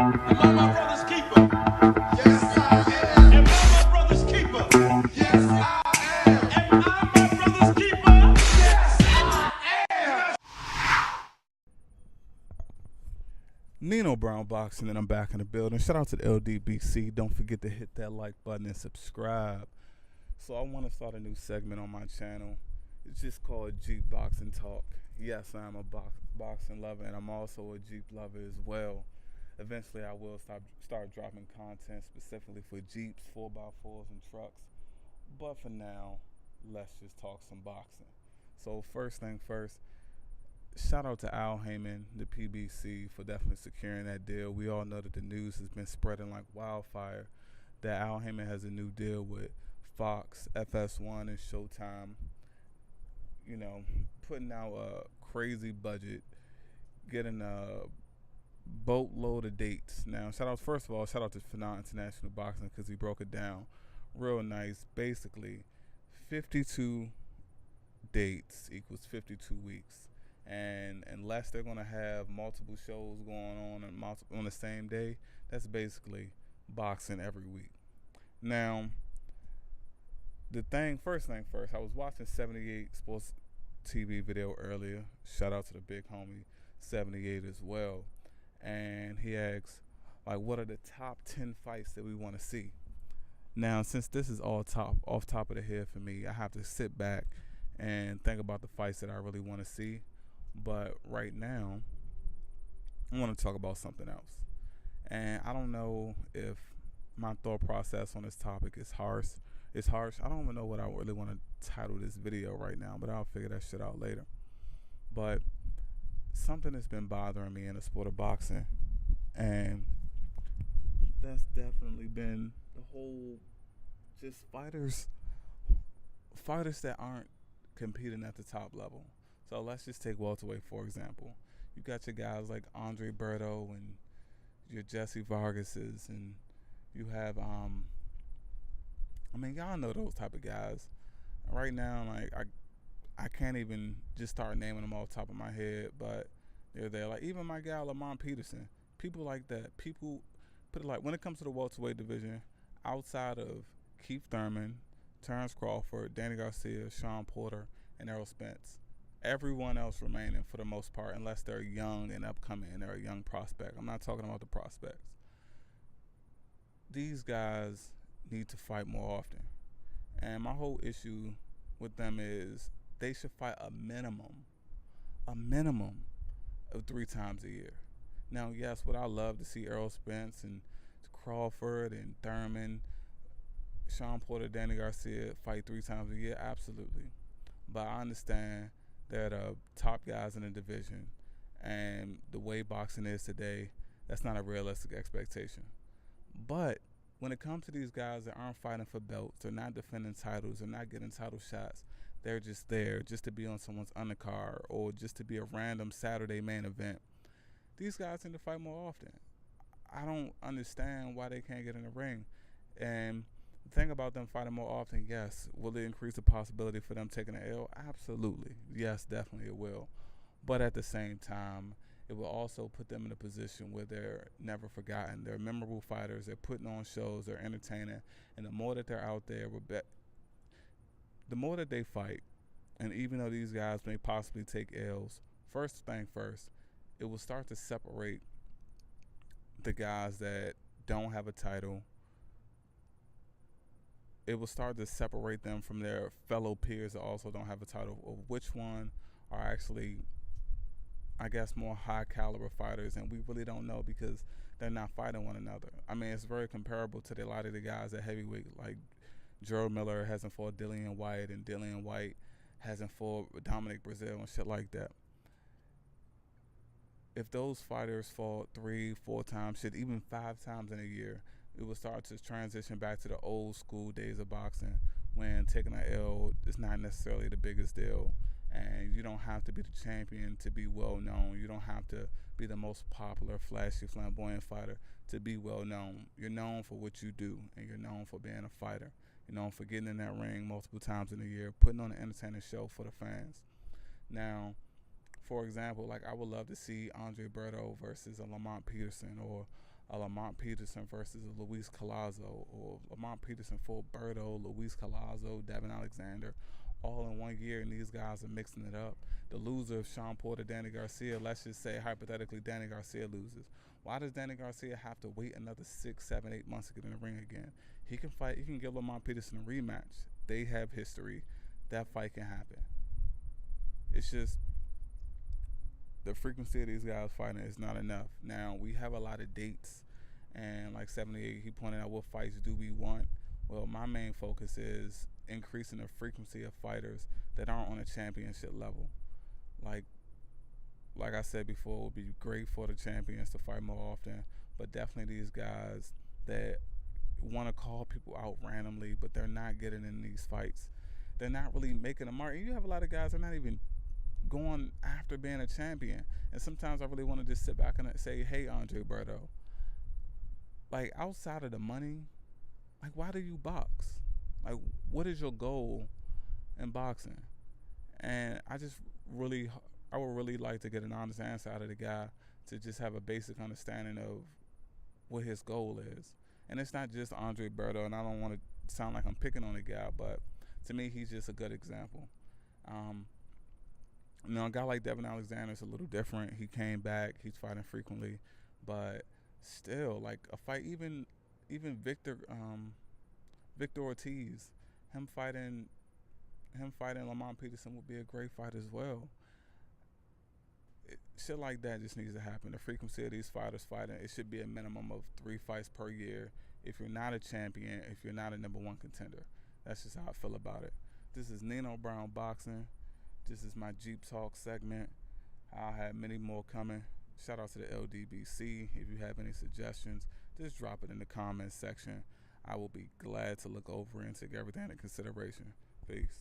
Am I my brother's keeper? Yes, I am. Am I my brother's keeper? Yes, I am. Am I my brother's keeper? Yes, I am. Nino Brown Boxing, and I'm back in the building. Shout out to the LDBC. Don't forget to hit that like button and subscribe. So I want to start a new segment on my channel. It's just called Jeep Boxing Talk. Yes, I am a boxing lover, and I'm also a Jeep lover as well. Eventually, I will start dropping content specifically for Jeeps, 4x4s, and trucks. But for now, let's just talk some boxing. So first thing first, shout out to Al Heyman, the PBC, for definitely securing that deal. We all know that the news has been spreading like wildfire that Al Heyman has a new deal with Fox, FS1, and Showtime. You know, putting out a crazy budget, getting a boatload of dates. Now, first of all, shout out to Finance International Boxing because he broke it down real nice. Basically, 52 dates equals 52 weeks. And unless they're going to have multiple shows going on the same day, that's basically boxing every week. Now, first thing first, I was watching 78 Sports TV video earlier. Shout out to the big homie 78 as well. And he asks, like, what are the top 10 fights that we want to see? Now, since this is all off top of the head for me, I have to sit back and think about the fights that I really want to see. But right now, I want to talk about something else. And I don't know if my thought process on this topic is harsh. I don't even know what I really want to title this video right now, but I'll figure that shit out later. But something that's been bothering me in the sport of boxing, and that's definitely been the whole just fighters that aren't competing at the top level. So let's just take welterweight for example. You got your guys like Andre Berto and your Jesse Vargases, and you have y'all know those type of guys. Right now, like I can't even just start naming them off the top of my head, but they're there. Like even my guy Lamont Peterson, people like that. People put it like when it comes to the welterweight division, outside of Keith Thurman, Terrence Crawford, Danny Garcia, Sean Porter, and Errol Spence, everyone else remaining for the most part, unless they're young and upcoming and they're a young prospect. I'm not talking about the prospects. These guys need to fight more often. And my whole issue with them is they should fight a minimum of 3 times a year. Now, yes, would I love to see Errol Spence and Crawford and Thurman, Sean Porter, Danny Garcia fight 3 times a year? Absolutely. But I understand they're the top guys in the division, and the way boxing is today, that's not a realistic expectation. But when it comes to these guys that aren't fighting for belts, they're not defending titles, they're not getting title shots, they're just there just to be on someone's undercard or just to be a random Saturday main event, these guys need to fight more often. I don't understand why they can't get in the ring. And the thing about them fighting more often, yes, will it increase the possibility for them taking an L? Absolutely. Yes, definitely it will. But at the same time, it will also put them in a position where they're never forgotten. They're memorable fighters. They're putting on shows. They're entertaining. And the more that they're out there, the more that they fight, and even though these guys may possibly take L's, first thing first, it will start to separate the guys that don't have a title. It will start to separate them from their fellow peers that also don't have a title, of which one are actually, I guess, more high caliber fighters, and we really don't know because they're not fighting one another. I mean, it's very comparable to a lot of the guys at heavyweight, like Gerald Miller hasn't fought Dillian White, and Dillian White hasn't fought Dominic Brazil and shit like that. If those fighters fought 3-4 times, shit, even 5 times in a year, it will start to transition back to the old school days of boxing when taking an L is not necessarily the biggest deal. And you don't have to be the champion to be well known. You don't have to be the most popular, flashy, flamboyant fighter to be well known. You're known for what you do, and you're known for being a fighter. You're known for getting in that ring multiple times in a year, putting on an entertaining show for the fans. Now, for example, like I would love to see Andre Berto versus a Lamont Peterson, or a Lamont Peterson versus a Luis Collazo, or Lamont Peterson for Berto, Luis Collazo, Devin Alexander, all in 1 year, and these guys are mixing it up. The loser of Sean Porter, Danny Garcia, let's just say hypothetically Danny Garcia loses. Why does Danny Garcia have to wait another 6, 7, 8 months to get in the ring again? He can fight. He can give Lamont Peterson a rematch. They have history. That fight can happen. It's just the frequency of these guys fighting is not enough. Now, we have a lot of dates, and like 78, he pointed out, what fights do we want? Well, my main focus is increasing the frequency of fighters that aren't on a championship level. Like I said before, it would be great for the champions to fight more often, but definitely these guys that want to call people out randomly, but they're not getting in these fights. They're not really making a mark. You have a lot of guys that are not even going after being a champion. And sometimes I really want to just sit back and say, hey, Andre Berto, like, outside of the money, like, why do you box? Like, what is your goal in boxing? And I would really like to get an honest answer out of the guy, to just have a basic understanding of what his goal is. And it's not just Andre Berto, and I don't want to sound like I'm picking on the guy, but to me, he's just a good example. A guy like Devin Alexander is a little different. He came back. He's fighting frequently, but still, like, a fight, even Victor Ortiz, him fighting Lamont Peterson would be a great fight as well. Shit like that just needs to happen. The frequency of these fighters fighting, it should be a minimum of 3 fights per year. If you're not a champion, if you're not a #1 contender, that's just how I feel about it. This is Nino Brown Boxing. This is my Jeep Talk segment. I'll have many more coming. Shout out to the LDBC. If you have any suggestions, just drop it in the comments section. I will be glad to look over and take everything into consideration. Peace.